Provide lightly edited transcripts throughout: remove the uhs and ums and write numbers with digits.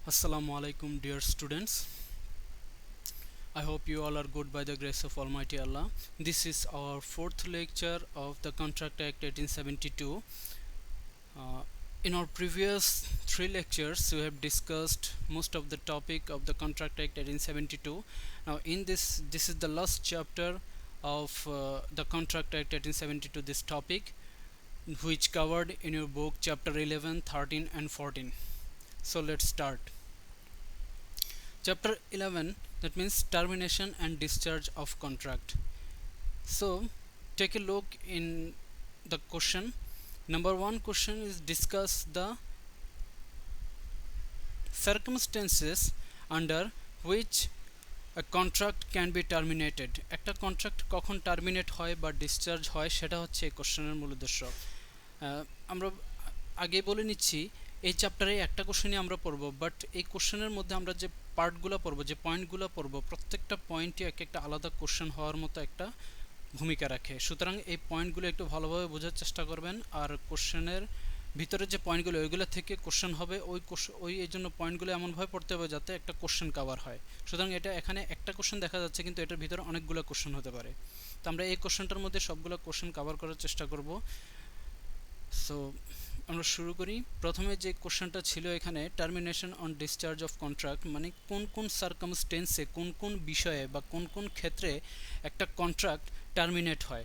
Assalamu alaikum, dear students. I hope you all are good by the grace of Almighty Allah. This is our fourth lecture of the Contract Act 1872. Uh, in our previous three lectures, we have discussed most of the topic of the Contract Act 1872. Now, in this is the last chapter of the Contract Act 1872. This topic, which covered in your book chapter 11, 13, and 14. So let's start. Chapter 11, that means termination and discharge of contract. So take a look in the question. Number one question is discuss the circumstances under which a contract can be terminated. একটা contract কখন terminate হয় বা discharge হয় সেটা হচ্ছে এই কোশ্চেনের মূল উদ্দেশ্য। আমরা আগে বলে নিচ্ছি এই চ্যাপ্টারে একটা কোশ্চেনই আমরা পড়বো, বাট এই কোশ্চেনের মধ্যে আমরা যে পার্টগুলো পড়বো, যে পয়েন্টগুলো পড়বো, প্রত্যেকটা পয়েন্টই এক একটা আলাদা কোশ্চেন হওয়ার মতো একটা ভূমিকা রাখে। সুতরাং এই পয়েন্টগুলো একটু ভালোভাবে বোঝার চেষ্টা করবেন, আর কোশ্চেনের ভিতরে যে পয়েন্টগুলো ওইগুলো থেকে কোশ্চেন হবে, ওই এই জন্য পয়েন্টগুলো এমনভাবে পড়তে হবে যাতে একটা কোশ্চেন কভার হয়। সুতরাং এটা এখানে একটা কোশ্চেন দেখা যাচ্ছে, কিন্তু এটার ভিতরে অনেকগুলো কোশ্চেন হতে পারে। তো আমরা এই কোশ্চেনটার মধ্যে সবগুলো কোশ্চেন কভার করার চেষ্টা করব। সো আমরা শুরু করি। প্রথমে যে কোশ্চেনটা ছিল এখানে, termination on discharge of contract, মানে কোন কোন সার্কামস্টেন্সে, কোন কোন বিষয়ে বা কোন কোন ক্ষেত্রে একটা কন্ট্রাক্ট টার্মিনেট হয়।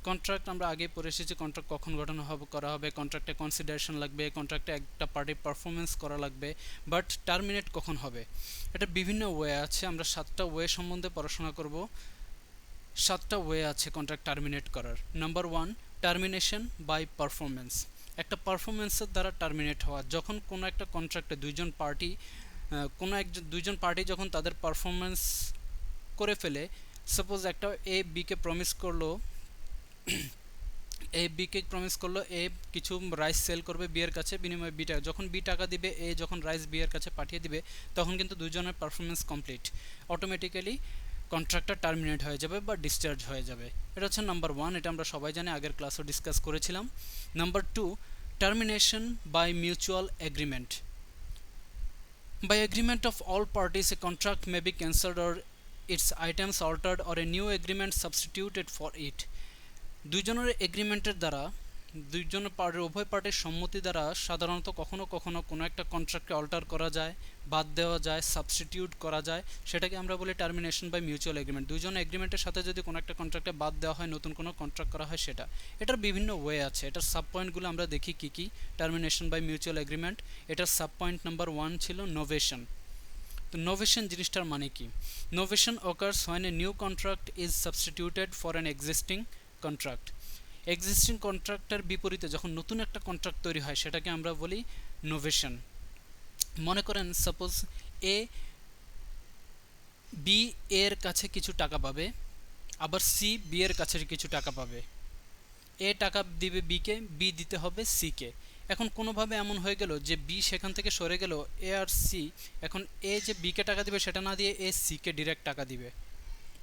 কন্ট্রাক্ট আমরা আগে পড়ে এসেছি, কন্ট্রাক্ট কখন করা হবে, কন্ট্রাক্টে কনসিডারেশন লাগবে, কন্ট্রাক্টে একটা পার্টি পারফরমেন্স করা লাগবে, বাট টার্মিনেট কখন হবে এটা বিভিন্ন ওয়ে আছে। আমরা 7টা ওয়ে সম্বন্ধে পড়াশোনা করব। 7টা ওয়ে আছে কন্ট্রাক্ট টার্মিনেট করার। Number 1, termination by performance. একটা পারফরমেন্সের দ্বারা টার্মিনেট হওয়া, যখন কোনো একটা কন্ট্রাক্টে দুইজন পার্টি যখন তাদের পারফরমেন্স করে ফেলে। সাপোজ একটা এ বিকে প্রমিস করলো এ কিছু রাইস সেল করবে বি এর কাছে, বিনিময়ে বি টাকা, যখন বি টাকা দিবে, এ যখন রাইস বি এর কাছে পাঠিয়ে দিবে, তখন কিন্তু দুজনের পারফরমেন্স কমপ্লিট, অটোমেটিক্যালি কন্ট্রাক্টটা টার্মিনেট হয়ে যাবে বা ডিসচার্জ হয়ে যাবে। এটা হচ্ছে নাম্বার 1, এটা আমরা সবাই জানি, আগের ক্লাসও ডিসকাস করেছিলাম। Number 2, termination by mutual agreement. By agreement of all parties, a contract may be cancelled or its items altered or a new agreement substituted for it. দুইজনের এগ্রিমেন্টের দ্বারা, উভয় পার্টির সম্মতি দ্বারা সাধারণত কখনো কখনো কোনো একটা কন্ট্রাক্টকে অল্টার করা যায়, বাদ দেওয়া যায়, সাবস্টিটিউট করা যায়, সেটাকে আমরা বলি টার্মিনেশন বাই মিউচুয়াল এগ্রিমেন্ট। দুইজন এগ্রিমেন্টের সাথে যদি কোনো একটা কন্ট্রাক্টে বাদ দেওয়া হয়, নতুন কোনো কন্ট্রাক্ট করা হয় সেটা। এটার বিভিন্ন ওয়ে আছে, এটার সাব পয়েন্টগুলো আমরা দেখি কী কী। টার্মিনেশন বাই মিউচুয়াল এগ্রিমেন্ট, এটার সাব পয়েন্ট নাম্বার 1 ছিল নোভেশন। তো নোভেশন জিনিসটার মানে কি? নোভেশন occurs when a new contract is substituted for an existing contract. Existing কন্ট্রাক্টের বিপরীতে যখন নতুন একটা কন্ট্রাক্ট তৈরি হয় সেটাকে আমরা বলি নোভেশন। মনে করেন সাপোজ এ বি এর কাছে কিছু টাকা পাবে, আবার সি বি এর কাছে কিছু টাকা পাবে। এ টাকা দিবে বিকে, বি দিতে হবে সিকে। এখন কোনোভাবে এমন হয়ে গেল যে বি সেখান থেকে সরে গেল, এ আর সি, এখন এ যে বিকে টাকা দিবে সেটা না দিয়ে এ সিকে ডিরেক্ট টাকা দিবে,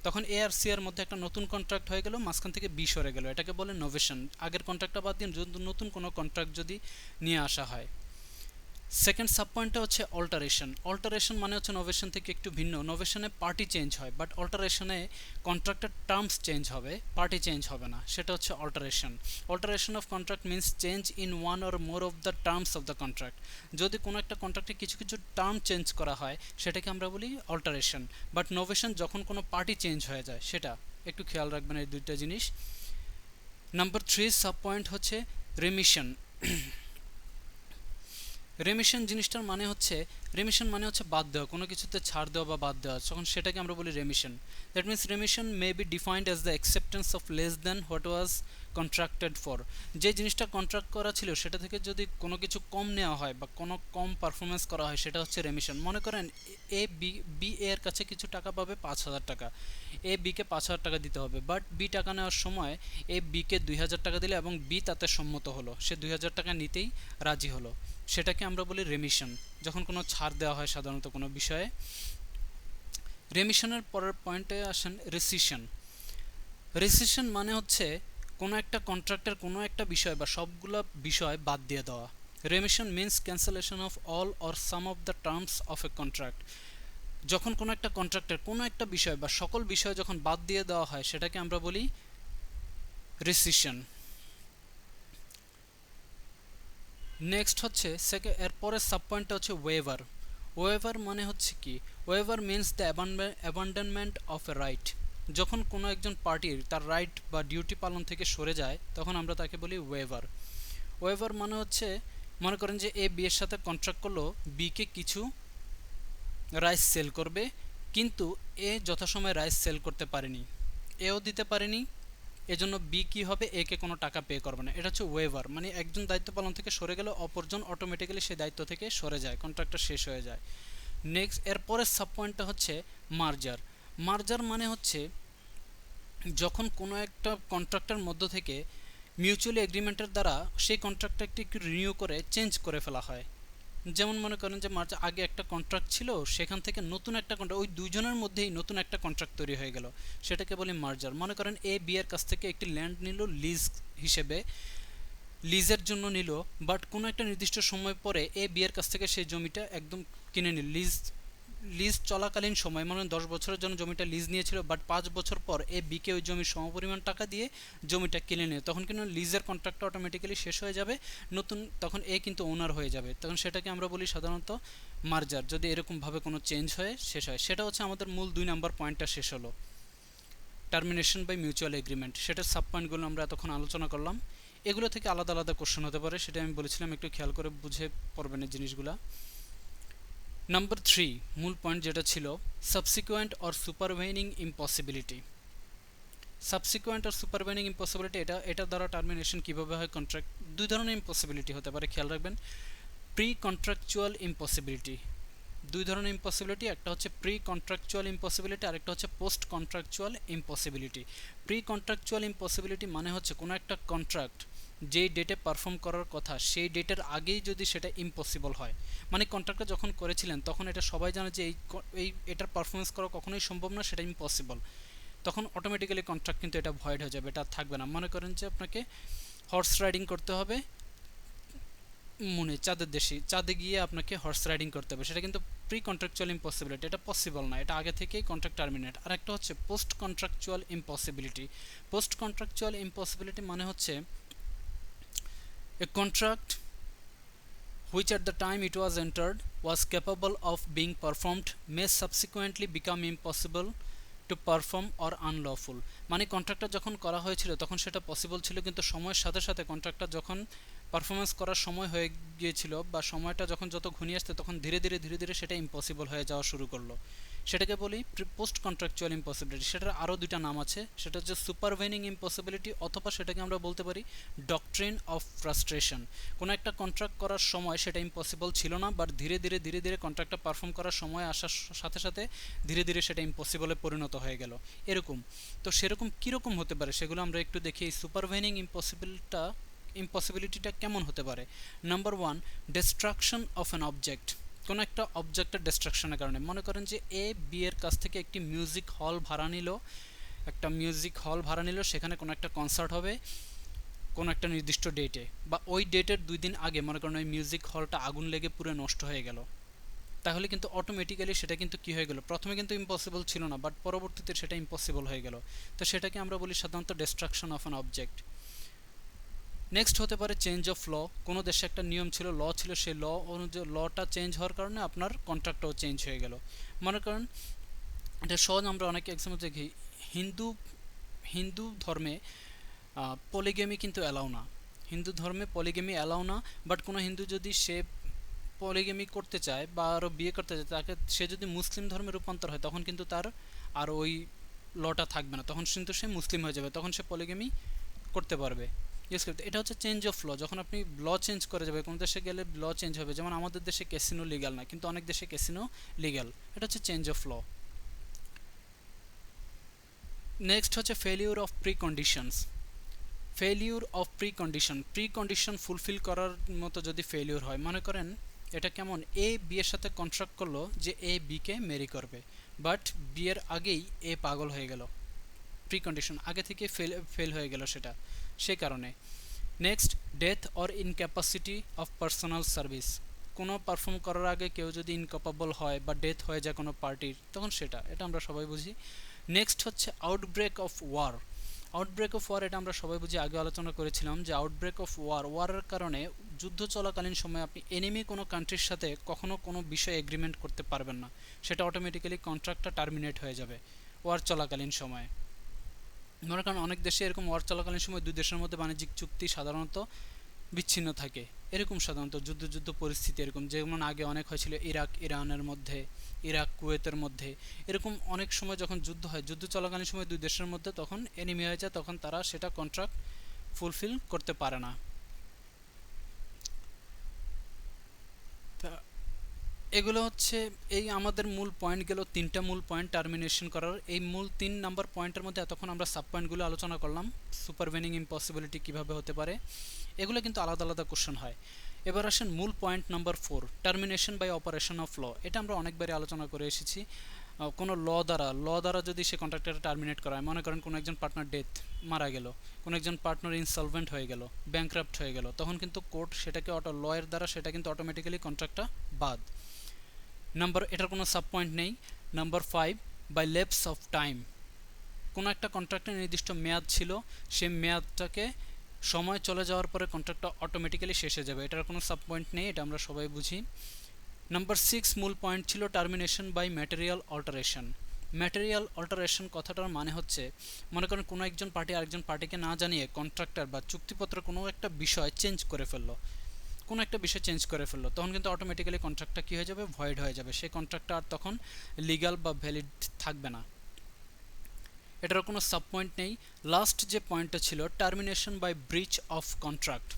তখন এ আর সি এর মধ্যে একটা নতুন কন্ট্রাক্ট হয়ে গেল, মাঝখান থেকে বি সরে গেল, এটাকে বলে নোভেশন। আগের কন্ট্রাক্টটা বাদ দিয়ে নতুন কোনো কন্ট্রাক্ট যদি নিয়ে আসা হয়। সেকেন্ড সাব পয়েন্টটা হচ্ছে অল্টারেশন। অল্টারেশন মানে হচ্ছে নোভেশন থেকে একটু ভিন্ন। নোভেশনে পার্টি চেঞ্জ হয়, বাট অল্টারেশনে কন্ট্রাক্টের টার্মস চেঞ্জ হবে, পার্টি চেঞ্জ হবে না, সেটা হচ্ছে alteration. Alteration of contract means change in one or more of the terms of the contract. যদি কোনো একটা কন্ট্রাক্টে কিছু কিছু টার্ম চেঞ্জ করা হয় সেটাকে আমরা বলি অল্টারেশন, বাট নোভেশন যখন কোনো পার্টি চেঞ্জ হয়ে যায় সেটা। একটু খেয়াল রাখবেন এই দুইটা জিনিস। নাম্বার 3 সাব পয়েন্ট হচ্ছে রেমিশন। রেমিশন জিনিসটার মানে হচ্ছে, বাদ দেওয়া, কোনো কিছুতে ছাড় দেওয়া বা বাদ দেওয়া, তখন সেটাকে আমরা বলি remission. That means remission may be defined as the acceptance of less than what was contracted for. যে জিনিসটা কন্ট্রাক্ট করা ছিল সেটা থেকে যদি কোনো কিছু কম নেওয়া হয় বা কোনো কম পারফরমেন্স করা হয় সেটা হচ্ছে রেমিশন। মনে করেন এ বি এর কাছে কিছু টাকা পাবে 5,000 টাকা, এ বিকে 5,000 টাকা দিতে হবে, বাট বি টাকা নেওয়ার সময় এ বিকে 2,000 টাকা দিলে এবং বি তাতে সম্মত হলো, সে 2,000 টাকা নিতেই রাজি হলো, সেটাকে আমরা বলি রেমিশন, যখন কোনো ছাড় দেওয়া হয় সাধারণত কোনো বিষয়ে। রেমিশনের পরের পয়েন্টে আসেন রেসিশন। রেসিশন মানে হচ্ছে কোনো একটা কন্ট্রাক্টের কোনো একটা বিষয় বা সবগুলো বিষয় বাদ দিয়ে দেওয়া। Remission means cancellation of all or some of the terms of A contract. যখন কোনো একটা কন্ট্রাক্টের কোনো একটা বিষয় বা সকল বিষয় যখন বাদ দিয়ে দেওয়া হয় সেটাকে আমরা বলি রেসিশন। নেক্সট হচ্ছে এরপরের সাব পয়েন্টটা হচ্ছে ওয়েভার। ওয়েভার মানে হচ্ছে কি, waiver means the abandonment of a right. যখন কোনো একজন পার্টির তার রাইট বা ডিউটি পালন থেকে সরে যায় তখন আমরা তাকে বলি ওয়েভার। ওয়েভার মানে হচ্ছে, মনে করেন যে এ বি এর সাথে কন্ট্রাক্ট করলো বি কে কিছু রাইস সেল করবে, কিন্তু এ যথাসময়ে রাইস সেল করতে পারেনি, এও দিতে পারেনি, এজন্য বি কি হবে, এ কে কোনো টাকা পে করবে না। এটা হচ্ছে ওয়েভার, মানে একজন দায়িত্ব পালন থেকে সরে গেলে অপরজন অটোমেটিক্যালি সেই দায়িত্ব থেকে সরে যায়, কন্ট্রাক্টটা শেষ হয়ে যায়। নেক্সট এরপরের সাব পয়েন্টটা হচ্ছে মার্জার। মার্জার মানে হচ্ছে যখন কোনো একটা কন্ট্রাক্টের মধ্য থেকে মিউচুয়ালি এগ্রিমেন্টের দ্বারা সেই কন্ট্রাক্টটা একটু রিনিউ করে চেঞ্জ করে ফেলা হয়। যেমন মনে করেন যে আগে একটা কন্ট্রাক্ট ছিল, সেখান থেকে নতুন একটা কন্ট্রাক্ট, ওই দুইজনের মধ্যেই নতুন একটা কন্ট্রাক্ট তৈরি হয়ে গেল, সেটাকে বলি মার্জার। মনে করেন এ বি এর কাছ থেকে একটি ল্যান্ড নিল লিজ হিসেবে, লিজের জন্য নিল, বাট কোনো একটা নির্দিষ্ট সময় পরে এ বি এর কাছ থেকে সেই জমিটা একদম কিনে নিল। লিজ চলাকালীন সময়, মানে 10 বছরের জন্য জমিটা লিজ নিয়েছিল, বাট 5 বছর পর এ বিকে ওই জমির সমপরিমাণ টাকা দিয়ে জমিটা কিনে নেয়, তখন কিন্তু লিজের কন্ট্রাক্টটা অটোমেটিক্যালি শেষ হয়ে যাবে, নতুন তখন এ কিন্তু ওনার হয়ে যাবে, তখন সেটাকে আমরা বলি সাধারণত মার্জার। যদি এরকমভাবে কোনো চেঞ্জ হয়ে শেষ হয়, সেটা হচ্ছে আমাদের মূল 2 নাম্বার পয়েন্টটা শেষ হলো, টার্মিনেশন বাই মিউচুয়াল এগ্রিমেন্ট। সেটার সাব পয়েন্টগুলো আমরা এতক্ষণ আলোচনা করলাম। এগুলো থেকে আলাদা আলাদা কোশ্চেন হতে পারে, সেটা আমি বলেছিলাম, একটু খেয়াল করে বুঝে পড়বেন এই জিনিসগুলা। নাম্বার 3 মূল পয়েন্ট যেটা ছিল subsequent or supervening impossibility. Subsequent or supervening impossibility, এটা দ্বারা টার্মিনেশন কীভাবে হয় কন্ট্রাক্ট, দুই ধরনের ইম্পসিবিলিটি হতে পারে, খেয়াল রাখবেন। প্রি কন্ট্রাকচুয়াল ইম্পসিবিলিটি, দুই ধরনের ইম্পসিবিলিটি, একটা হচ্ছে প্রি কন্ট্রাকচুয়াল ইম্পসিবিলিটি, আরেকটা হচ্ছে post contractual impossibility. Pre contractual impossibility মানে হচ্ছে কোনো একটা কন্ট্রাক্ট যেই ডেটে পারফর্ম করার কথা সেই ডেটের আগেই যদি সেটা ইম্পসিবল হয়, মানে কন্ট্রাক্টটা যখন করেছিলেন তখন এটা সবাই জানে যে এটার পারফরমেন্স করা কখনোই সম্ভব না, সেটা ইম্পসিবল, তখন অটোমেটিক্যালি কন্ট্রাক্ট কিন্তু এটা ভয়েড হয়ে যাবে, এটা থাকবে না। মনে করেন যে আপনাকে হর্স রাইডিং করতে হবে, চাঁদের দেশে চাঁদে গিয়ে আপনাকে হর্স রাইডিং করতে হবে, সেটা কিন্তু প্রি কন্ট্রাকচুয়াল ইম্পসিবিলিটি, এটা পসিবল না, এটা আগে থেকেই কন্ট্রাক্ট টার্মিনেট। আর একটা হচ্ছে post contractual impossibility. Post contractual impossibility মানে হচ্ছে এ contract which at the time it was entered was capable of being performed may subsequently become impossible to perform or unlawful। মানে কন্ট্রাক্টটা যখন করা হয়েছিল তখন সেটা পসিবল ছিল, কিন্তু সময়ের সাথে সাথে কন্ট্রাক্টটা যখন পারফরমেন্স করার সময় হয়ে গিয়েছিল বা সময়টা যখন যত ঘনিয়ে আসছে তখন ধীরে ধীরে সেটা ইম্পসিবল হয়ে যাওয়া শুরু করলো, সেটাকে বলি পোস্ট কন্ট্রাকচুয়াল ইম্পসিবিলিটি। সেটার আরও দুইটা নাম আছে, সেটা হচ্ছে সুপারভেনিং ইম্পসিবিলিটি, অথবা সেটাকে আমরা বলতে পারি ডকট্রিন অফ ফ্রাস্ট্রেশন। কোনো একটা কন্ট্রাক্ট করার সময় সেটা ইম্পসিবল ছিল না, বাট ধীরে ধীরে কন্ট্রাক্টটা পারফর্ম করার সময় আসার সাথে সাথে ধীরে সেটা ইম্পসিবলে পরিণত হয়ে গেল, এরকম। তো সেরকম কীরকম হতে পারে সেগুলো আমরা একটু দেখি। এই সুপারভেনিং ইম্পসিবিলিটিটা কেমন হতে পারে। Number 1, destruction of an object. কোনো একটা অবজেক্টের ডিস্ট্রাকশনের কারণে, মনে করেন যে এ বি এর কাছ থেকে একটি মিউজিক হল ভাড়া নিল, সেখানে কোনো একটা কনসার্ট হবে কোনো একটা নির্দিষ্ট ডেটে, বা ওই ডেটের 2 দিন আগে মনে করেন ওই মিউজিক হলটা আগুন লেগে পুরো নষ্ট হয়ে গেল, তাহলে কিন্তু অটোমেটিক্যালি সেটা কিন্তু কী হয়ে গেল, প্রথমে কিন্তু ইম্পসিবল ছিল না, বাট পরবর্তীতে সেটা ইম্পসিবল হয়ে গেল, তো সেটাকে আমরা বলি সাধারণত destruction of an object. Next হতে পারে চেঞ্জ অফ ল। কোনো দেশে একটা নিয়ম ছিল, ল ছিল, সেই ল অনুযায়ী লটা চেঞ্জ হওয়ার কারণে আপনার কন্ট্রাক্টটাও চেঞ্জ হয়ে গেল। মনে করেন এটা সহজ, আমরা অনেক এক্সাম্পল দেখি, হিন্দু ধর্মে পলিগেমি কিন্তু অ্যালাউ না, হিন্দু ধর্মে পলিগেমি অ্যালাউ না, বাট কোনো হিন্দু যদি সে পলিগেমি করতে চায় বা আরও বিয়ে করতে চায়, তাকে সে যদি মুসলিম ধর্মে রূপান্তর হয় তখন কিন্তু তার আর ওই লটা থাকবে না, তখন কিন্তু সে মুসলিম হয়ে যাবে, তখন সে পলিগেমি করতে পারবে, ইউজ করতে। এটা হচ্ছে চেঞ্জ অফ ল, যখন আপনি ল চেঞ্জ করে যাবে, কোনো দেশে গেলে ল চেঞ্জ হবে, যেমন আমাদের দেশে ক্যাসিনো লিগ্যাল না, কিন্তু অনেক দেশে ক্যাসিনো লিগ্যাল, এটা হচ্ছে চেঞ্জ অফ ল। নেক্সট হচ্ছে ফেলিউর অফ প্রিকন্ডিশনস। প্রিকন্ডিশন ফুলফিল করার মতো যদি ফেলিউর হয়, মনে করেন এটা কেমন, এ বি এর সাথে কন্ট্রাক্ট করলো যে এ বিকে মেরি করবে, বাট বিয়ের আগেই এ পাগল হয়ে গেল, প্রিকন্ডিশন আগে থেকে ফেল হয়ে গেল সেটা, সেই কারণে। Next, death or incapacity of personal service. কোনো পারফর্ম করার আগে কেউ যদি ইনক্যাপাবল হয় বা ডেথ হয়ে যায় কোনো পার্টির, তখন এটা আমরা সবাই বুঝি। নেক্সট হচ্ছে outbreak of war. Outbreak of war এটা আমরা সবাই বুঝি, আগে আলোচনা করেছিলাম যে আউটব্রেক অফ ওয়ারের কারণে যুদ্ধ চলাকালীন সময়ে আপনি এনিমি কোনো কান্ট্রির সাথে কখনো কোনো বিষয়ে এগ্রিমেন্ট করতে পারবেন না, সেটা অটোমেটিক্যালি কন্ট্রাক্টটা টার্মিনেট হয়ে যাবে ওয়ার চলাকালীন সময়ে। মনে করেন অনেক দেশে এরকম ওয়ার চলাকালীন সময় দুই দেশের মধ্যে বাণিজ্যিক চুক্তি সাধারণত বিচ্ছিন্ন থাকে, এরকম সাধারণত যুদ্ধ পরিস্থিতি এরকম, যেমন আগে অনেক হয়েছিল ইরাক ইরানের মধ্যে, ইরাক কুয়েতের মধ্যে, এরকম অনেক সময় যখন যুদ্ধ হয়, যুদ্ধ চলাকালীন সময় দুই দেশের মধ্যে তখন এনিমি হয়ে যায়, তখন তারা সেটা কন্ট্রাক্ট ফুলফিল করতে পারে না। এগুলো হচ্ছে এই আমাদের মূল পয়েন্ট গেল, তিনটা মূল পয়েন্ট টার্মিনেশন করার। এই মূল 3 নাম্বার পয়েন্টের মধ্যে এতক্ষণ আমরা সাব পয়েন্টগুলো আলোচনা করলাম, সুপারভেনিং ইম্পসিবিলিটি কিভাবে হতে পারে, এগুলো কিন্তু আলাদা আলাদা কোশ্চেন হয়। এবার আসেন মূল point number 4, termination by operation of law. এটা আমরা অনেকবারই আলোচনা করে এসেছি। কোনো ল দ্বারা যদি সে কন্ট্রাক্টটা টার্মিনেট করা হয়, মনে করেন কোনো একজন পার্টনার মারা গেল, কোনো একজন পার্টনার ইনসলভেন্ট হয়ে গেল, ব্যাংক্রাপ্ট হয়ে গেল, তখন কিন্তু কোর্ট সেটাকে লয়ের দ্বারা সেটা কিন্তু অটোমেটিক্যালি কন্ট্রাক্টটা বাদ। এটার কোনো সাব পয়েন্ট নেই। Number 5, by lapse of time. কোনো একটা কন্ট্রাক্টের নির্দিষ্ট মেয়াদ ছিল, সেই মেয়াদটাকে সময় চলে যাওয়ার পরে কন্ট্রাক্টটা অটোমেটিক্যালি শেষ হয়ে যাবে, এটার কোনো সাব পয়েন্ট নেই, এটা আমরা সবাই বুঝি। নাম্বার 6 মূল পয়েন্ট ছিল termination by material alteration. Material alteration কথাটার মানে হচ্ছে, মনে করেন কোনো একজন পার্টি আরেকজন পার্টিকে না জানিয়ে কন্ট্রাক্টর বা চুক্তিপত্র কোনো একটা বিষয় চেঞ্জ করে ফেললো, তখন কিন্তু অটোমেটিক্যালি কন্ট্রাক্টটা কী হয়ে যাবে, ভয়েড হয়ে যাবে, সেই কন্ট্রাক্টটা আর তখন লিগাল বা ভ্যালিড থাকবে না, এটার কোনো সাব পয়েন্ট নেই। লাস্ট যে পয়েন্টটা ছিল termination by breach of contract.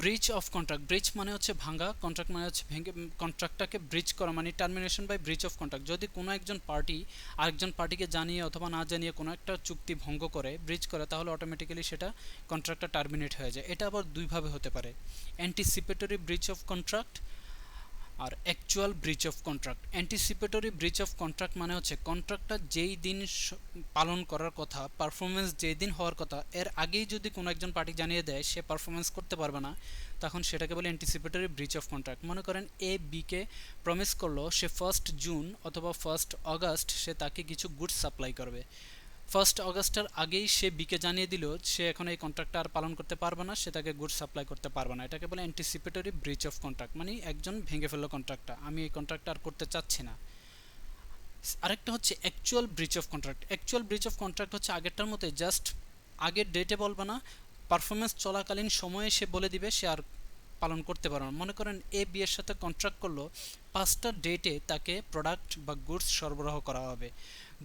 Breach মানে হচ্ছে ভাঙা, কন্ট্রাক্ট মানে হচ্ছে ভেঙে, কন্ট্রাক্টটাকে ব্রিচ করা, মানে termination by breach of contract. যদি কোনো একজন পার্টি আরেকজন পার্টিকে জানিয়ে অথবা না জানিয়ে কোনো একটা চুক্তি ভঙ্গ করে, ব্রিচ করে, তাহলে অটোমেটিক্যালি সেটা কন্ট্রাক্টটা টার্মিনেট হয়ে যায়। এটা আবার দুইভাবে হতে পারে, অ্যান্টিসিপেটরি ব্রিচ অফ কন্ট্রাক্ট আর actual breach of contract. Anticipatory breach of contract মানে হচ্ছে কন্ট্রাক্টটা যেই দিন পালন করার কথা, পারফরমেন্স যেই দিন হওয়ার কথা, এর আগেই যদি কোনো একজন পার্টি জানিয়ে দেয় সে পারফরমেন্স করতে পারবে না, তখন সেটাকে বলে অ্যান্টিসিপেটরি ব্রিচ অফ কন্ট্রাক্ট। মনে করেন এ বিকে প্রমিস করলো সে 1 জুন অথবা 1 অগাস্ট সে তাকে কিছু গুডস সাপ্লাই করবে, 1 অগাস্টের আগেই সে বিকে জানিয়ে দিল সে এখন এই কন্ট্রাক্টটা আর পালন করতে পারবে না, সে তাকে গুডস সাপ্লাই করতে পারবে না, এটাকে বলে অ্যান্টিসিপেটরি ব্রিচ অফ কন্ট্রাক্ট, মানে একজন ভেঙে ফেললো কন্ট্রাক্টটা, আমি এই কন্ট্রাক্টটা আর করতে চাচ্ছি না। আরেকটা হচ্ছে actual breach of contract. Actual breach of contract হচ্ছে আগেরটার মতো, জাস্ট আগের ডেটে বলবে না, পারফরমেন্স চলাকালীন সময়ে সে বলে দিবে সে আর পালন করতে পারবে না। মনে করেন এ বি এর সাথে কন্ট্রাক্ট করলো 5টা ডেটে তাকে প্রোডাক্ট বা গুডস সরবরাহ করা হবে,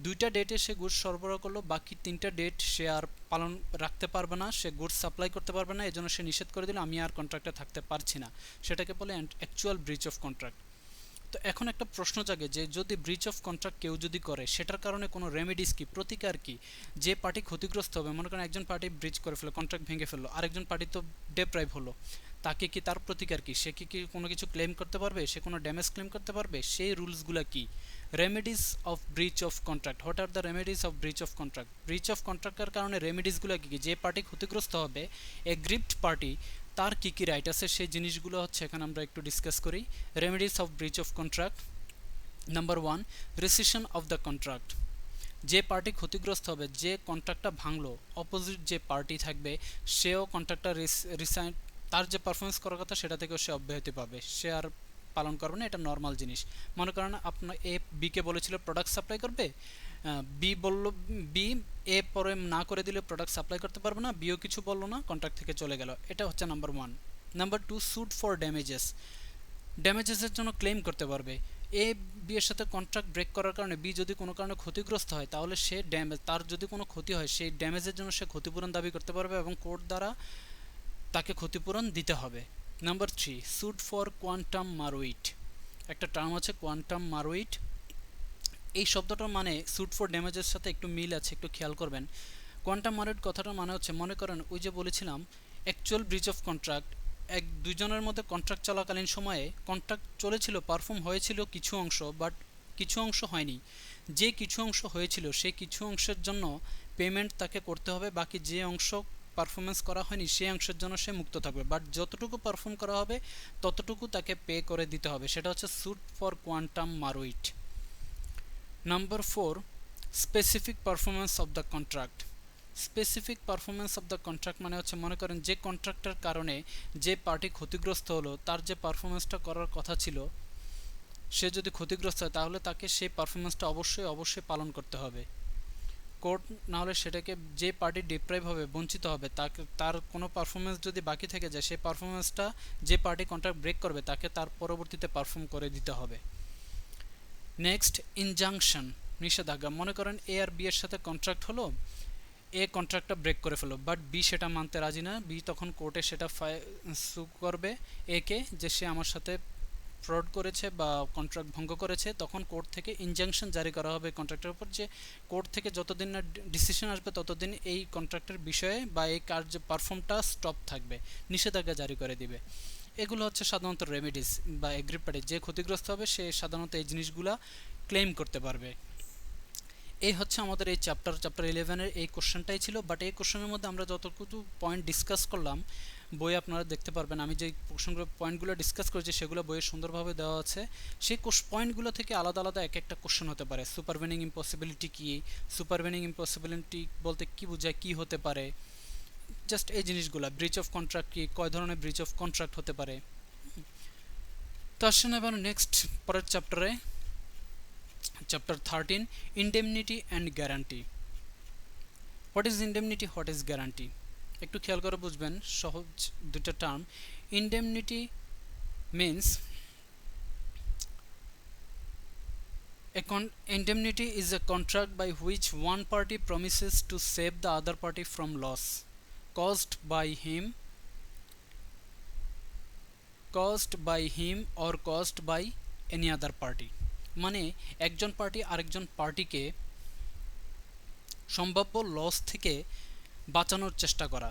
2টা ডেটে সে গুডস সরবরাহ করলো, বাকি 3টা ডেট সে আর পালন রাখতে পারবে না, সে গুডস সাপ্লাই করতে পারবে না, এজন্য সে নিষেধ করে দিল আমি আর কন্ট্রাক্টে থাকতে পারছি না, সেটাকে বলে অ্যাকচুয়াল ব্রিচ অফ কন্ট্রাক্ট। তো এখন একটা প্রশ্ন জাগে যে যদি ব্রিচ অফ কন্ট্রাক্ট কেউ যদি করে, সেটার কারণে কোনো রেমেডিস কি, প্রতিকার কি, যে পার্টি ক্ষতিগ্রস্ত হবে, মনে করেন একজন পার্টি ব্রিচ করে ফেললো, কন্ট্রাক্ট ভেঙে ফেললো, আরেকজন পার্টি তো ডেপ্রাইভ হলো, তাকে কি তার প্রতিকার কি, সে কি কোনো কিছু ক্লেম করতে পারবে, সে কোনো ড্যামেজ ক্লেম করতে পারবে, সেই রুলসগুলো কি? Remedies of breach of contract. What are the remedies of breach of contract? Breach of কন্ট্রাক্টের কারণে রেমেডিসগুলো কি কি, যে পার্টি ক্ষতিগ্রস্ত হবে, এগ্রিভড পার্টি, তার কি কি রাইট আছে, সেই জিনিসগুলো হচ্ছে এখানে আমরা একটু ডিসকাস করি। Remedies of breach of contract. Number 1, rescission of the contract. যে পার্টি ক্ষতিগ্রস্ত হবে, যে কন্ট্রাক্টটা ভাঙলো, অপোজিট যে পার্টি থাকবে সেও কন্ট্রাক্টটা রিসাইন, তার যে পারফরমেন্স করার কথা সেটা থেকেও সে অব্যাহতি পাবে, সে আর পালন করবে না, এটা নর্মাল জিনিস। মনে করেন আপনার এ বিকে বলেছিল প্রোডাক্ট সাপ্লাই করবে, বি বলল, বি এ পরে না করে দিলে প্রোডাক্ট সাপ্লাই করতে পারবে না, বিও কিছু বললো না, কন্ট্রাক্ট থেকে চলে গেল, এটা হচ্ছে নাম্বার 1। নাম্বার 2, স্যুট ফর ড্যামেজেসের জন্য ক্লেম করতে পারবে। এ বি এর সাথে কন্ট্রাক্ট ব্রেক করার কারণে বি যদি কোনো কারণে ক্ষতিগ্রস্ত হয়, তাহলে সে তার যদি কোনো ক্ষতি হয় সেই ড্যামেজের জন্য সে ক্ষতিপূরণ দাবি করতে পারবে এবং কোর্ট দ্বারা তাকে ক্ষতিপূরণ দিতে হবে। Number 3, suit for quantum meruit. একটা টার্ম আছে কোয়ান্টাম মারুইট, এই শব্দটার মানে স্যুট ফর ড্যামেজের সাথে একটু মিল আছে, একটু খেয়াল করবেন। কোয়ান্টাম মারুইট কথাটার মানে হচ্ছে, মনে করেন ওই যে বলেছিলাম অ্যাকচুয়াল ব্রিচ অফ কন্ট্রাক্ট, দুজনের মধ্যে কন্ট্রাক্ট চলাকালীন সময়ে কন্ট্রাক্ট চলেছিল, পারফর্ম হয়েছিল কিছু অংশ, বাট কিছু অংশ হয়নি, যে কিছু অংশ হয়েছিল সেই কিছু অংশের জন্য পেমেন্ট তাকে করতে হবে, বাকি যে অংশ পারফরমেন্স করা হয়নি সেই অংশের জন্য সে মুক্ত থাকবে, বাট যতটুকু পারফর্ম করা হবে ততটুকু তাকে পে করে দিতে হবে, সেটা হচ্ছে suit for quantum meruit. Number 4, specific performance of the contract. Specific performance of the contract মানে হচ্ছে, মনে করেন যে কন্ট্রাক্টের কারণে যে পার্টি ক্ষতিগ্রস্ত হলো তার যে পারফরমেন্সটা করার কথা ছিল সে যদি ক্ষতিগ্রস্ত হয় তাহলে তাকে সেই পারফরমেন্সটা অবশ্যই পালন করতে হবে। কোর্ট না হলে সেটাকে, যে পার্টি ডিপ্রাইভ হবে, বঞ্চিত হবে, তাকে তার কোনো পারফরমেন্স যদি বাকি থেকে যায় সেই পারফরমেন্সটা যে পার্টি কন্ট্রাক্ট ব্রেক করবে তাকে তার পরবর্তীতে পারফর্ম করে দিতে হবে। নেক্সট, ইনজাংশন, নিষেধাজ্ঞা। মনে করেন এ আর বি এর সাথে কন্ট্রাক্ট হলো, এ কন্ট্রাক্টটা ব্রেক করে ফেলো, বাট বি সেটা মানতে রাজি না। বি তখন কোর্টে সেটা সু করবে একে, যে সে আমার সাথে ফ্রড করেছে বা কন্ট্রাক্ট ভঙ্গ করেছে। তখন কোর্ট থেকে ইনজাংশন জারি করা হবে কন্ট্রাক্টের উপর, যে কোর্ট থেকে যতদিন না ডিসিশন আসবে ততদিন এই কন্ট্রাক্টের বিষয়ে বা এই কার্য পারফর্মটা স্টপ থাকবে, নিষেধাজ্ঞা জারি করে দিবে। এগুলো হচ্ছে সাধারণত রেমেডিস বা এগ্রি পার্টি, যে ক্ষতিগ্রস্ত হবে সে সাধারণত এই জিনিসগুলা ক্লেম করতে পারবে। এই হচ্ছে আমাদের এই চ্যাপ্টার 11-এর এই কোশ্চেনটাই ছিল। বাট এই কোশ্চেনের মধ্যে আমরা যতটুকু পয়েন্ট ডিসকাস করলাম বই আপনারা দেখতে পারবেন, আমি যে কোশ্চেনগুলো পয়েন্টগুলো ডিসকাস করেছি সেগুলো বইয়ে সুন্দরভাবে দেওয়া আছে। সেই পয়েন্টগুলো থেকে আলাদা আলাদা এক একটা কোশ্চেন হতে পারে। সুপারভেনিং ইম্পসিবিলিটি কি, সুপারভেনিং ইম্পসিবিলিটি বলতে কি বোঝায়, কি হতে পারে, জাস্ট এই জিনিসগুলো। ব্রিচ অফ কন্ট্রাক্ট কি, কয় ধরনের ব্রিচ অফ কন্ট্রাক্ট হতে পারে। তো আসেন এবার নেক্সট পরের চ্যাপ্টারে, chapter 13, indemnity and guarantee. What is indemnity, what is guarantee, একটু খেয়াল করে বুঝবেন, সহজ দুটো term. Indemnity means indemnity is a contract by which one party promises to save the other party from loss caused by him or caused by any other party। মানে একজন party আরেকজন পার্টিকে সম্ভাব্য লস থেকে বাঁচানোর চেষ্টা করা।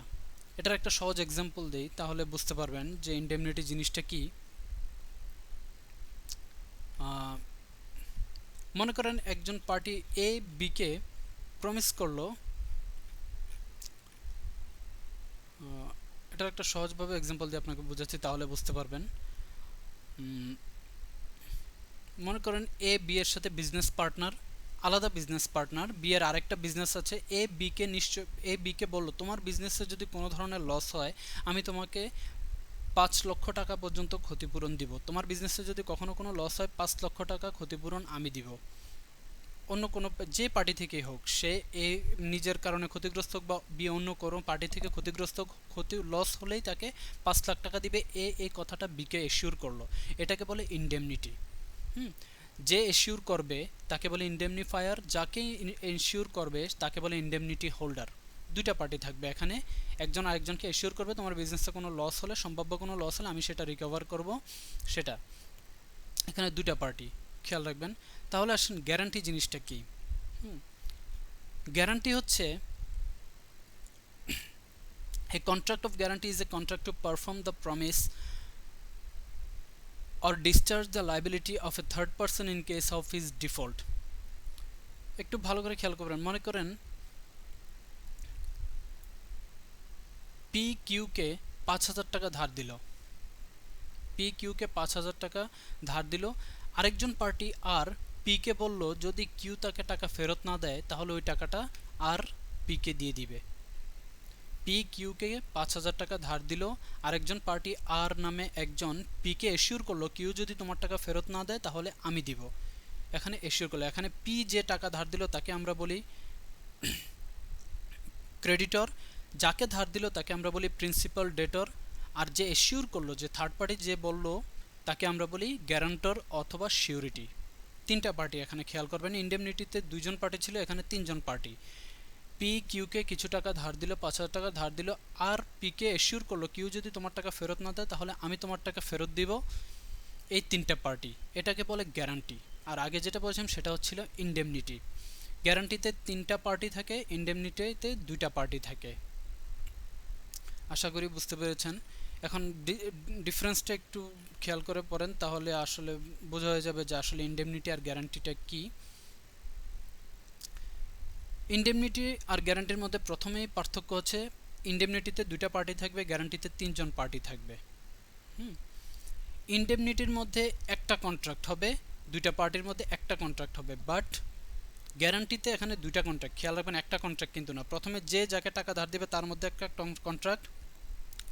এটার একটা সহজ এক্সাম্পল দেই তাহলে বুঝতে পারবেন যে ইনডেমনিটি জিনিসটা কি। মনে করেন একজন পার্টি এ বিকে প্রমিস করলো, এটার একটা সহজভাবে এক্সাম্পল দিয়ে আপনাকে বোঝাচ্ছি তাহলে বুঝতে পারবেন। মনে করেন এ বি এর সাথে বিজনেস পার্টনার, আলাদা বিজনেস পার্টনার। বি এর আরেকটা বিজনেস আছে। এ বিকে বললো, তোমার বিজনেসে যদি কোনো ধরনের লস হয় আমি তোমাকে 5 লক্ষ টাকা পর্যন্ত ক্ষতিপূরণ দিব। তোমার বিজনেসে যদি কখনো কোনো লস হয় 5 লক্ষ টাকা ক্ষতিপূরণ আমি দিব। অন্য কোনো যে পার্টি থেকেই হোক, সে এ নিজের কারণে ক্ষতিগ্রস্ত হোক বা বি অন্য কোনো পার্টি থেকে ক্ষতিগ্রস্ত, লস হলেই তাকে 5 লাখ টাকা দিবে। এই কথাটা বিকে এশিওর করলো, এটাকে বলে ইনডেমনিটি। যে এশিওর করবে তাকে বলে ইনডেমনিফায়ার, যাকে এনশিওর করবে তাকে বলে ইনডেমনিটি হোল্ডার। দুইটা পার্টি থাকবে এখানে, একজন আরেকজনকে এশিওর করবে তোমার বিজনেসে কোনো লস হলে, সম্ভাব্য কোনো লস হলে আমি সেটা রিকভার করব, সেটা। এখানে দুইটা পার্টি, খেয়াল রাখবেন। তাহলে আসেন গ্যারান্টি জিনিসটা কি। গ্যারান্টি হচ্ছে a contract of guarantee is a contract to perform the promise or discharge the liability of a third person in case of his default। একটু ভালো করে খেয়াল করবেন। মনে করেন পি কিউকে 5,000 টাকা ধার দিল, পি কিউকে 5,000 টাকা ধার দিল। আরেকজন পার্টি আর পিকে বলল যদি কিউ তাকে টাকা ফেরত না দেয় তাহলে ওই টাকাটা আর পিকে দিয়ে দিবে। পি কিউকে 5,000 টাকা ধার দিল, আরেকজন পার্টি আর নামে একজন পিকে এশিওর করলো কিউ যদি তোমার টাকা ফেরত না দেয় তাহলে আমি দিব। এখানে এশিওর করলো, এখানে পি যে টাকা ধার দিল তাকে আমরা বলি ক্রেডিটর, যাকে ধার দিল তাকে আমরা বলি প্রিন্সিপাল ডেটর, আর যে এশিওর করলো, যে থার্ড পার্টি যে বলল তাকে আমরা বলি গ্যারান্টর অথবা সিউরিটি। তিনটা পার্টি এখানে, খেয়াল করবেন ইনডেমনিটিতে 2জন পার্টি ছিল, এখানে 3জন পার্টি। পি কিউকে কিছু টাকা ধার দিল, 5,000 টাকা ধার দিল, আর পিকে এশিওর করলো কিউ যদি তোমার টাকা ফেরত না দেয় তাহলে আমি তোমার টাকা ফেরত দিব। এই তিনটা পার্টি, এটাকে বলে গ্যারান্টি। আর আগে যেটা বলছিলাম সেটা হচ্ছিল ইনডেমনিটি। গ্যারান্টিতে 3টা পার্টি থাকে, ইনডেমনিটিতে 2টা পার্টি থাকে। আশা করি বুঝতে পেরেছেন। এখন ডিফারেন্সটা একটু খেয়াল করে পড়েন তাহলে আসলে বোঝা হয়ে যাবে যে আসলে ইনডেমনিটি আর গ্যারান্টিটা কি। ইনডেমনিটি আর গ্যারান্টির মধ্যে প্রথমেই পার্থক্য হচ্ছে ইনডেমনিটিতে 2টা পার্টি থাকবে, গ্যারান্টিতে 3জন পার্টি থাকবে। ইনডেমনিটির মধ্যে একটা কন্ট্রাক্ট হবে, 2টা পার্টির মধ্যে একটা কন্ট্রাক্ট হবে, বাট গ্যারান্টিতে এখানে 2টা কন্ট্রাক্ট। খেয়াল রাখবেন, একটা কন্ট্রাক্ট কিন্তু না। প্রথমে যে যাকে টাকা ধার দেবে তার মধ্যে একটা কন্ট্রাক্ট,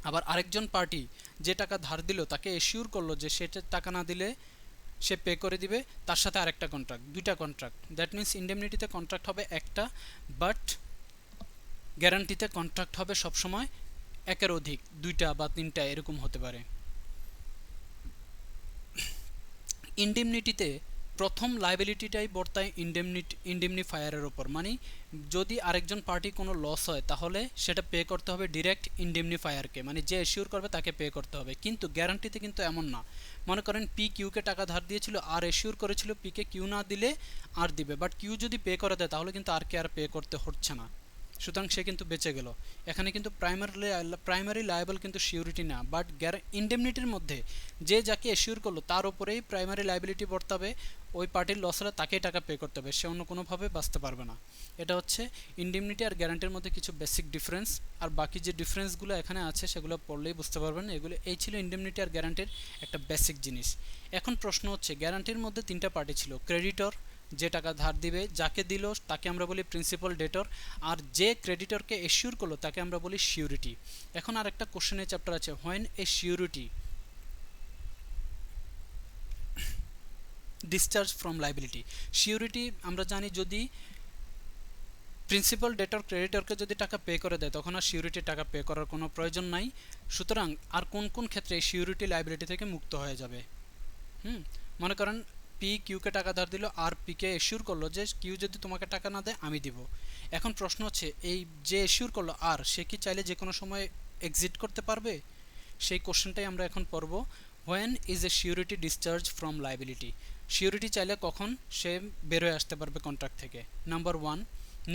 আবার আরেকজন পার্টি যে টাকা ধার দিল তাকে এশিওর করলো যে সেটা টাকা না দিলে সে পে করে দিবে, তার সাথে আরেকটা কন্ট্রাক্ট, 2টা কন্ট্রাক্ট। দ্যাট মিন্স ইনডেমনিটিতে কন্ট্রাক্ট হবে একটা, বাট গ্যারান্টিতে কন্ট্রাক্ট হবে সবসময় একের অধিক, 2টা বা 3টা এরকম হতে পারে। ইনডেমনিটিতে প্রথম লাইবিলিটিটাই বর্তায় ইনডেমনিফায়ারের ওপর, মানে যদি আরেকজন পার্টি কোনো লস হয় তাহলে সেটা পে করতে হবে ডিরেক্ট ইনডেমনিফায়ারকে, মানে যে এশিওর করবে তাকে পে করতে হবে। কিন্তু গ্যারান্টিতে কিন্তু এমন না। মনে করেন পি কিউকে টাকা ধার দিয়েছিল, আর এশিওর করেছিল পিকে কিউ না দিলে আর দিবে, বাট কিউ যদি পে করে দেয় তাহলে কিন্তু আরকে আর পে করতে হচ্ছে না, সুতরাং সে কিন্তু বেঁচে গেল। এখানে কিন্তু প্রাইমারি লায়াবল কিন্তু সিউরিটি না, বাট ইনডেমনিটির মধ্যে যে যাকে এশিওর করলো তার উপরেই প্রাইমারি লায়াবিলিটি বর্তাবে, ওই পার্টির লস হলে তাকেই টাকা পে করতে হবে, সে অন্য কোনোভাবে বাঁচতে পারবে না। এটা হচ্ছে ইনডেমনিটি আর গ্যারান্টির মধ্যে কিছু বেসিক ডিফারেন্স, আর বাকি যে ডিফারেন্সগুলো এখানে আছে সেগুলো পড়লেই বুঝতে পারবেন। এই ছিল ইনডেমনিটি আর গ্যারান্টির একটা বেসিক জিনিস। এখন প্রশ্ন হচ্ছে, গ্যারান্টির মধ্যে 3টা পার্টি ছিল, ক্রেডিটর যে টাকা ধার দিবে, যাকে দিল তাকে আমরা বলি প্রিন্সিপাল ডেটর, আর যে ক্রেডিটরকে এশিওর করলো তাকে আমরা বলি সিউরিটি। এখন আর একটা কোশ্চেনের চ্যাপ্টার আছে, when a surety discharge from liability. Surety আমরা জানি যদি প্রিন্সিপাল ডেটর ক্রেডিটরকে যদি টাকা পে করে দেয় তখন আর সিউরিটি টাকা পে করার কোনো প্রয়োজন নাই। সুতরাং আর কোন কোন ক্ষেত্রে সিউরিটি লাইবিলিটি থেকে মুক্ত হয়ে যাবে? মনে করেন পি কিউকে টাকা ধার দিল, আর পিকে এশিওর করলো যে কিউ যদি তোমাকে টাকা না দেয় আমি দিব। এখন প্রশ্ন হচ্ছে, এই যে এশিওর করলো আর সে কি চাইলে যে কোনো সময় এক্সিট করতে পারবে? সেই কোশ্চেনটাই আমরা এখন পড়ব। When is a surety discharge from liability? Surety চাইলে কখন সে বেরোয় আসতে পারবে কন্ট্রাক্ট থেকে? Number 1,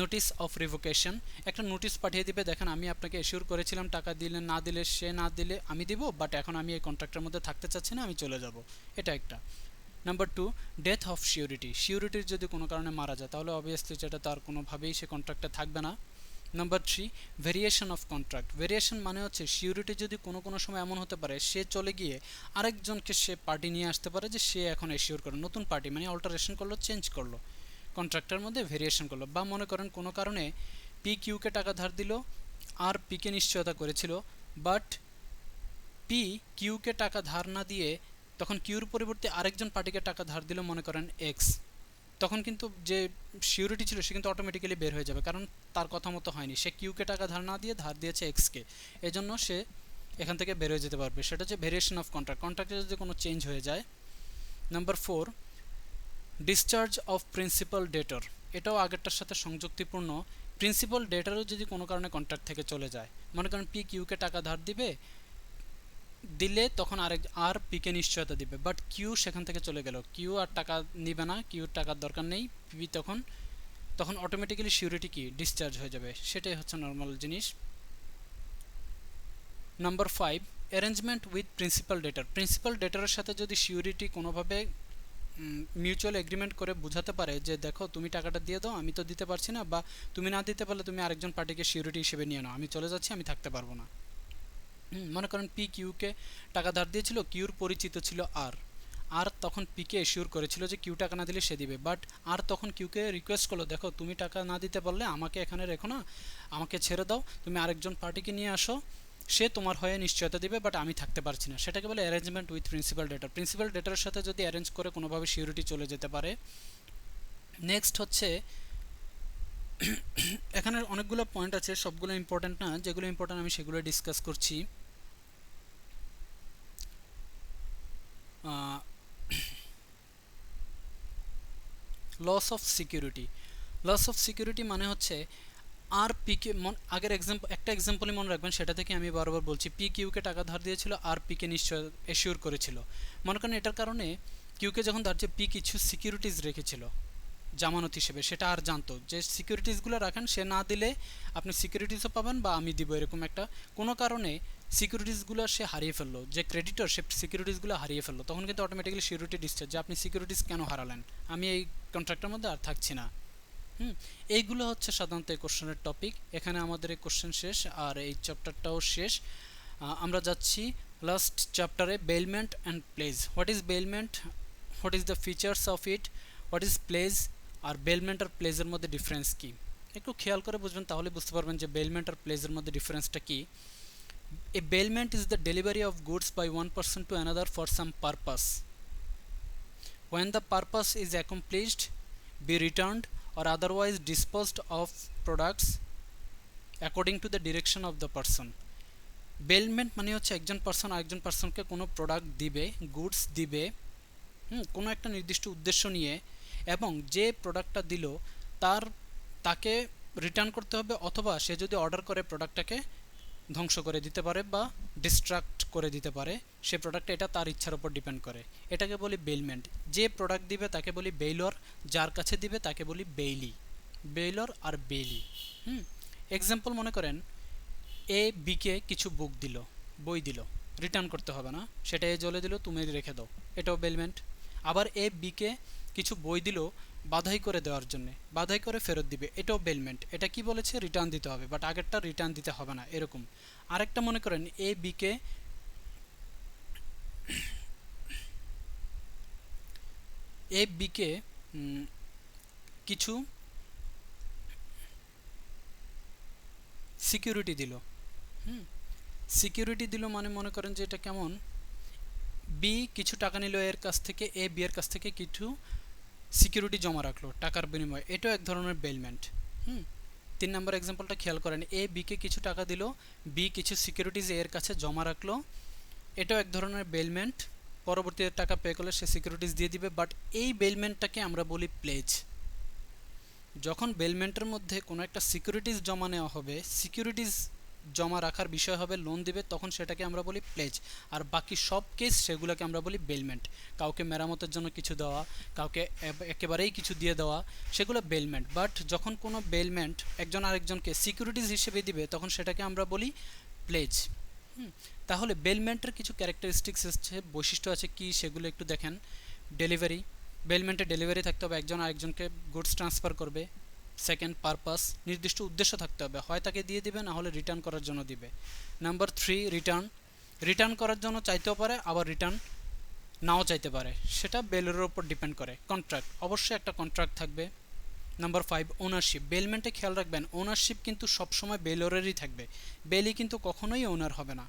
notice of revocation. একটা নোটিশ পাঠিয়ে দিবে, দেখেন আমি আপনাকে এশিওর করেছিলাম টাকা দিলে না দিলে সে না দিলে আমি দিব, বাট এখন আমি এই কন্ট্রাক্টের মধ্যে থাকতে চাচ্ছি না, আমি চলে যাব। এটা একটা। Number 2, death of surety. সিউরিটির যদি কোনো কারণে মারা যায় তাহলে অবভিয়াসলি যেটা তার কোনোভাবেই সে কন্ট্রাক্টে থাকবে না। Number 3, variation of contract. Variation মানে হচ্ছে সিউরিটি যদি কোনো সময় এমন হতে পারে সে চলে গিয়ে আরেকজনকে সে পার্টি নিয়ে আসতে পারে যে সে এখন এশিওর করে, নতুন পার্টি মানে অল্টারেশন করলো, চেঞ্জ করলো, কন্ট্রাক্টের মধ্যে ভেরিয়েশন করলো। বা মনে করেন কোনো কারণে পি কিউকে টাকা ধার দিল, আর পিকে নিশ্চয়তা করেছিল, বাট পি কিউকে টাকা ধার না দিয়ে তখন কিউর পরিবর্তে আরেকজন পার্টিকে টাকা ধার দিল, মনে করেন এক্স, তখন কিন্তু যে সিউরিটি ছিল সে কিন্তু অটোমেটিক্যালি বের হয়ে যাবে, কারণ তার কথা মতো হয়নি, সে কিউকে টাকা ধার না দিয়ে ধার দিয়েছে এক্সকে, এজন্য সে এখান থেকে বের হয়ে যেতে পারবে। সেটা হচ্ছে ভেরিয়েশন অফ কন্ট্রাক্ট, কন্ট্রাক্টে যদি কোনো চেঞ্জ হয়ে যায়। Number 4, discharge of principal ডেটর। এটাও আগেরটার সাথে সংযুক্তিপূর্ণ। প্রিন্সিপাল ডেটরও যদি কোনো কারণে কন্ট্রাক্ট থেকে চলে যায়, মনে করেন পি কিউকে টাকা ধার দিলে তখন আর পিকে নিশ্চয়তা দিবে, বাট কিউ সেখান থেকে চলে গেল, কিউ আর টাকা নিবে না, কিউর টাকার দরকার নেই, পি তখন অটোমেটিক্যালি সিউরিটি কি ডিসচার্জ হয়ে যাবে, সেটাই হচ্ছে নর্মাল জিনিস। Number 5, arrangement with principal debtor. Principal ডেটরের সাথে যদি সিউরিটি কোনোভাবে মিউচুয়াল এগ্রিমেন্ট করে বুঝাতে পারে যে দেখো তুমি টাকাটা দিয়ে দাও, আমি তো দিতে পারছি না, বা তুমি না দিতে পারলে তুমি আরেকজন পার্টিকে সিউরিটি হিসেবে নিয়ে নাও, আমি চলে যাচ্ছি, আমি থাকতে পারবো না। মনে করেন পি কিউকে টাকা ধার দিয়েছিল, কিউর পরিচিত ছিল আর তখন পিকে এশিওর করেছিল যে কিউ টাকা না দিলে সে দিবে, বাট আর তখন কিউকে রিকোয়েস্ট করলো দেখো তুমি টাকা না দিতে পারলে আমাকে এখানে রেখো না, আমাকে ছেড়ে দাও, তুমি আরেকজন পার্টিকে নিয়ে আসো, সে তোমার হয়ে নিশ্চয়তা দিবে, বাট আমি থাকতে পারছি না। সেটাকে বলে arrangement with principal debtor. Principal ডেটরের সাথে যদি অ্যারেঞ্জ করে কোনোভাবে সিউরিটি চলে যেতে পারে। নেক্সট হচ্ছে, এখানে অনেকগুলো পয়েন্ট আছে, সবগুলো ইম্পর্টেন্ট না, যেগুলো ইম্পর্টেন্ট আমি সেগুলো ডিসকাস করছি। Loss of security. Loss of security মানে হচ্ছে আর পিকে আগের একটা এক্সাম্পলই মনে রাখবেন, সেটা থেকে আমি বারবার বলছি, পি কিউকে টাকা ধার দিয়েছিল আর পিকে নিশ্চয় এশিওর করেছিল। মনে করেন এটার কারণে কিউকে যখন ধার পি কিছু সিকিউরিটিজ রেখেছিল জামানত হিসেবে, সেটা আর জানতো যে সিকিউরিটিসগুলো রাখেন, সে না দিলে আপনি সিকিউরিটিসও পাবেন বা আমি দিব, এরকম একটা কোনো কারণে সিকিউরিটিসগুলো সে হারিয়ে ফেললো, যে ক্রেডিটর সে সিকিউরিটিসগুলো হারিয়ে ফেললো, তখন কিন্তু অটোমেটিক্যালি সিকিউরিটি ডিসচার্জ, যে আপনি সিকিউরিটিস কেন হারালেন, আমি এই কন্ট্রাক্টের মধ্যে আর থাকছি না। এইগুলো হচ্ছে সাধারণত এই কোশ্চেনের টপিক। এখানে আমাদের এই কোশ্চেন শেষ আর এই চ্যাপ্টারটাও শেষ। আমরা যাচ্ছি লাস্ট চ্যাপ্টারে, bailment and pledge. What is bailment, what is the features of it, what is pledge, আর বেলমেন্ট আর প্লেজের মধ্যে ডিফারেন্স কী। একটু খেয়াল করে বুঝবেন, তাহলে বুঝতে পারবেন যে বেলমেন্ট আর প্লেজের মধ্যে ডিফারেন্সটা কী। A bailment is the delivery of goods by one person to another for some purpose. When the purpose is accomplished, be returned or otherwise disposed of products according to the direction of the person. বেলমেন্ট মানে হচ্ছে একজন person আরেকজন পার্সনকে কোনো product দিবে, goods দিবে কোনো একটা নির্দিষ্ট উদ্দেশ্য নিয়ে, এবং যে প্রোডাক্টটা দিল তাকে রিটার্ন করতে হবে, অথবা সে যদি অর্ডার করে প্রোডাক্টটাকে ধ্বংস করে দিতে পারে বা ডিস্ট্রাক্ট করে দিতে পারে সে প্রোডাক্টটা, এটা তার ইচ্ছার উপর ডিপেন্ড করে। এটাকে বলি বেলমেন্ট। যে প্রোডাক্ট দিবে তাকে বলি বেইলর, যার কাছে দিবে তাকে বলি বেইলি। বেইলর আর বেইলি। এক্সাম্পল মনে করেন এ বিকে কিছু বুক দিল, বই দিল, রিটার্ন করতে হবে না, সেটা এ জ্বলে দিল, তুমি রেখে দাও, এটাও বেলমেন্ট। আবার এ বিকে কিছু বই দিল বাধাই করে দেওয়ার জন্য, বাধাই করে ফেরত দিবে, এটাও বেলমেন্ট। এটা কি বলেছে, রিটার্ন দিতে হবে, বাট আগেরটা রিটার্ন দিতে হবে না, এরকম। আরেকটা মনে করেন এ বিকে কিছু সিকিউরিটি দিল। সিকিউরিটি দিল মানে মনে করেন যে এটা কেমন, বি কিছু টাকা নিল এর কাছ থেকে, এ বি এর কাছ থেকে কিছু সিকিউরিটি জমা রাখলো টাকার বিনিময়ে, এটাও এক ধরনের বেলমেন্ট। 3 নম্বর এক্সাম্পলটা খেয়াল করেন, এ বিকে কিছু টাকা দিল, বি কিছু সিকিউরিটিজ এর কাছে জমা রাখলো, এটাও এক ধরনের বেলমেন্ট। পরবর্তীতে টাকা পে করলে সে সিকিউরিটিজ দিয়ে দিবে, বাট এই বেলমেন্টটাকে আমরা বলি প্লেজ। যখন বেলমেন্টের মধ্যে কোনো একটা সিকিউরিটিজ জমা নেওয়া হবে, সিকিউরিটিজ জমা রাখার বিষয় হবে, লোন দিবে, তখন সেটাকে আমরা বলি প্লেজ। আর বাকি সব কেস সেগুলোকে আমরা বলি বেলমেন্ট। কাউকে মেরামতের জন্য কিছু দেওয়া, কাউকে একেবারেই কিছু দিয়ে দেওয়া, সেগুলো বেলমেন্ট। বাট যখন কোনো বেলমেন্ট একজন আরেকজনকে সিকিউরিটিজ হিসেবে দিবে, তখন সেটাকে আমরা বলি প্লেজ। তাহলে বেলমেন্টের কিছু ক্যারেক্টারিস্টিক্স আছে, বৈশিষ্ট্য আছে কি, সেগুলো একটু দেখেন। ডেলিভারি, বেলমেন্টে ডেলিভারি থাকতে হবে, একজন আরেকজনকে গুডস ট্রান্সফার করবে। সেকেন্ড, পারপাস, নির্দিষ্ট উদ্দেশ্য থাকতে হবে, হয় তাকে দিয়ে দিবে, না হলে রিটার্ন করার জন্য দিবে। নাম্বার 3, রিটার্ন, রিটার্ন করার জন্য চাইতেও পারে, আবার রিটার্ন নাও চাইতে পারে, সেটা বেলরের উপর ডিপেন্ড করে। কন্ট্রাক্ট, অবশ্যই একটা কন্ট্রাক্ট থাকবে। Number 5, ownership. বেলমেন্টে খেয়াল রাখবেন, ওনারশিপ কিন্তু সবসময় বেলরেরই থাকবে, বেলি কিন্তু কখনোই ওনার হবে না,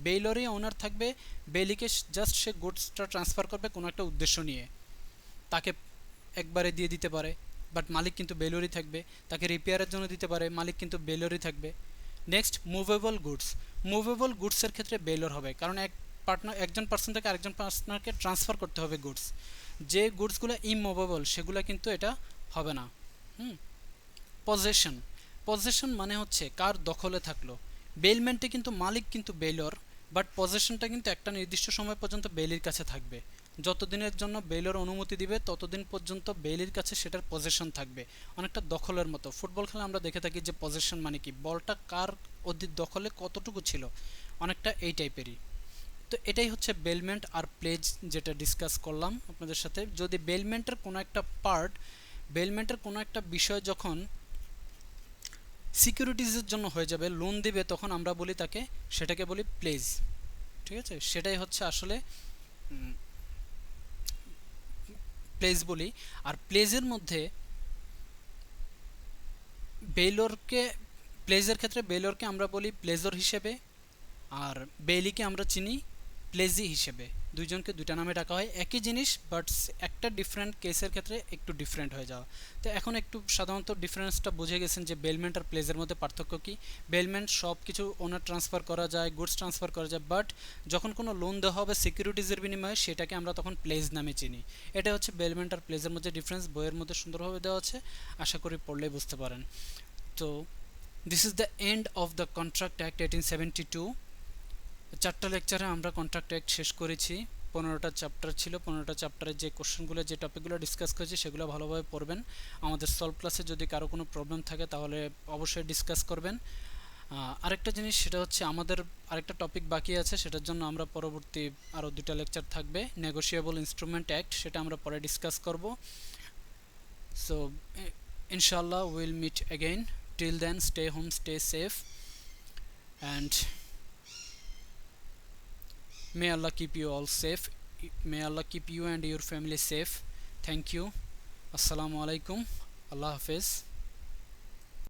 বেলরই ওনার থাকবে। বেলিকে জাস্ট সে গুডসটা ট্রান্সফার করবে কোনো একটা উদ্দেশ্য নিয়ে, তাকে একবারে দিয়ে দিতে পারে, বাট মালিক কিন্তু বেলরই থাকবে। তাকে রিপেয়ারের জন্য দিতে পারে, মালিক কিন্তু বেলরই থাকবে। Next, movable goods. মুভেবল গুডসের ক্ষেত্রে বেলর হবে, কারণ একজন পার্সন থেকে আরেকজন পার্সনকে ট্রান্সফার করতে হবে গুডস। যে গুডসগুলো ইমুভেবল সেগুলো কিন্তু এটা হবে না। পজেশন, পজেশন মানে হচ্ছে কার দখলে থাকলো। বেলমেন্টে কিন্তু মালিক কিন্তু বেলর, বাট পজেশনটা কিন্তু একটা নির্দিষ্ট সময় পর্যন্ত বেলির কাছে থাকবে। যতদিনের জন্য বেলর অনুমতি দিবে ততদিন পর্যন্ত বেলির কাছে সেটার পজেশন থাকবে, অনেকটা দখলের মতো। ফুটবল খেলা আমরা দেখে থাকি যে পজেশন মানে কি, বলটা কার দখলে কতটুকু ছিল, অনেকটা এই টাইপেরই। তো এটাই হচ্ছে বেলমেন্ট আর প্লেজ, যেটা ডিসকাস করলাম আপনাদের সাথে। যদি বেলমেন্টের কোনো একটা পার্ট, বেলমেন্টের কোনো একটা বিষয় যখন সিকিউরিটিজের জন্য হয়ে যাবে, লোন দিবে, তখন আমরা বলি তাকে, সেটাকে বলি প্লেজ। ঠিক আছে, সেটাই হচ্ছে আসলে প্লেজ বলি। আর প্লেজের মধ্যে বেইলরকে, প্লেজের ক্ষেত্রে বেইলরকে আমরা বলি প্লেজর হিসেবে, আর বেইলিকে আমরা চিনি প্লেজি হিসেবে। দুইজনকে দুইটা নামে ডাকা হয়, একই জিনিস, বাট একটা ডিফারেন্ট কেসের ক্ষেত্রে একটু ডিফারেন্ট হয়ে যাওয়া। তো এখন একটু সাধারণত ডিফারেন্সটা বুঝে গেছেন যে বেলমেন্ট আর প্লেজের মধ্যে পার্থক্য কী। বেলমেন্ট সব কিছু ওনার ট্রান্সফার করা যায়, গুডস ট্রান্সফার করা যায়, বাট যখন কোনো লোন দেওয়া হবে সিকিউরিটিজের বিনিময়ে, সেটাকে আমরা তখন প্লেজ নামে চিনি। এটা হচ্ছে বেলমেন্ট আর প্লেজের মধ্যে ডিফারেন্স, বইয়ের মধ্যে সুন্দরভাবে দেওয়া আছে, আশা করি পড়লেই বুঝতে পারেন। তো this is the end of the contract act 1872। 4টা লেকচারে আমরা কন্ট্রাক্ট অ্যাক্ট শেষ করেছি। 15টা চ্যাপ্টার ছিল, 15টা চ্যাপ্টারে যে কোশ্চেনগুলো, যে টপিকগুলো ডিসকাস করেছি সেগুলো ভালোভাবে পড়বেন। আমাদের সলভ ক্লাসে যদি কারো কোনো প্রবলেম থাকে তাহলে অবশ্যই ডিসকাস করবেন। আরেকটা জিনিস, সেটা হচ্ছে আমাদের আরেকটা টপিক বাকি আছে, সেটার জন্য আমরা পরবর্তী আরও 2টা লেকচার থাকবে। নেগোশিয়েবল ইনস্ট্রুমেন্ট অ্যাক্ট, সেটা আমরা পরে ডিসকাস করব। So inshallah we'll meet again. Till then, stay home, stay safe, and may Allah keep you all safe. May Allah keep you and your family safe. Thank you. Assalamu alaikum. Allah Hafiz.